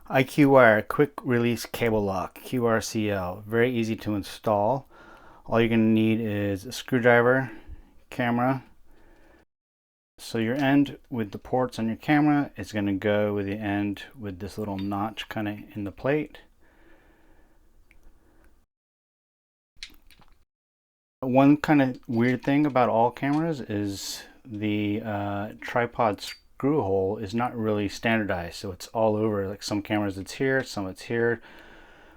IQwire Quick Release Cable Lock, QRCL. Very easy to install. All you're going to need is a screwdriver, camera. So your end with the ports on your camera is going to go with the end with this little notch kind of in the plate. One kind of weird thing about all cameras is the tripod screw hole is not really standardized, so it's all over. Like some cameras it's here, some it's here,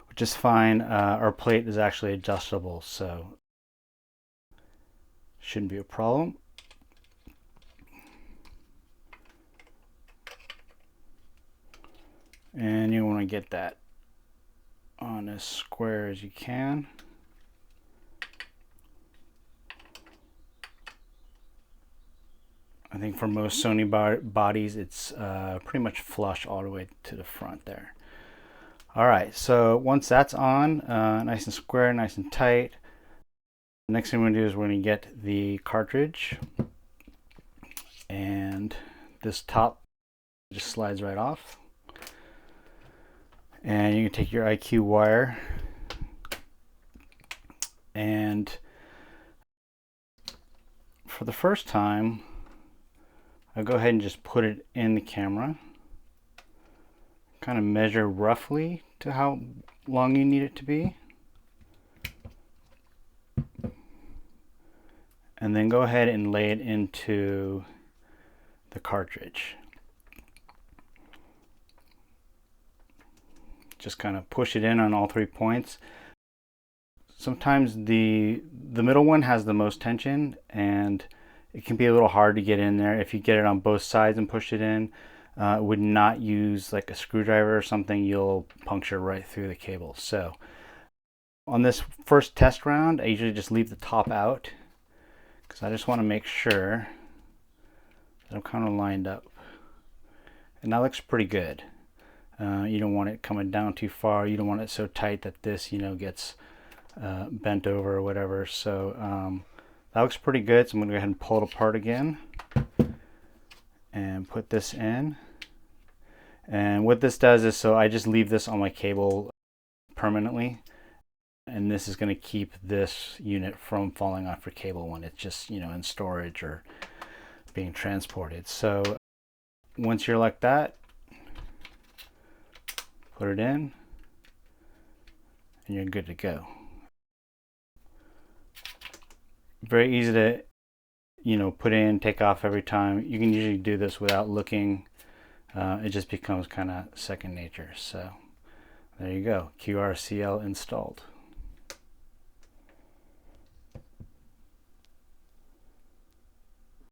which is fine. Our plate is actually adjustable, so shouldn't be a problem. And you want to get that on as square as you can. I think for most Sony bodies, it's pretty much flush all the way to the front there. All right, so once that's on, nice and square, nice and tight, the next thing we're gonna do is we're gonna get the cartridge, and this top just slides right off. And you can take your IQwire and for the first time, I'll go ahead and just put it in the camera. Kind of measure roughly to how long you need it to be. And then go ahead and lay it into the cartridge. Just kind of push it in on all 3 points. Sometimes the middle one has the most tension and it can be a little hard to get in there. If you get it on both sides and push it in, would not use like a screwdriver or something, you'll puncture right through the cable. So on this first test round, I usually just leave the top out because I just want to make sure that I'm kind of lined up. And that looks pretty good. You don't want it coming down too far. You don't want it so tight that this, gets bent over or whatever. So that looks pretty good. So I'm going to go ahead and pull it apart again and put this in. And what this does is, so I just leave this on my cable permanently. And this is going to keep this unit from falling off your cable when it's just, in storage or being transported. So once you're like that, put it in and you're good to go. Very easy to put in, take off every time. You can usually do this without looking. It just becomes kind of second nature. So there you go, QRCL installed.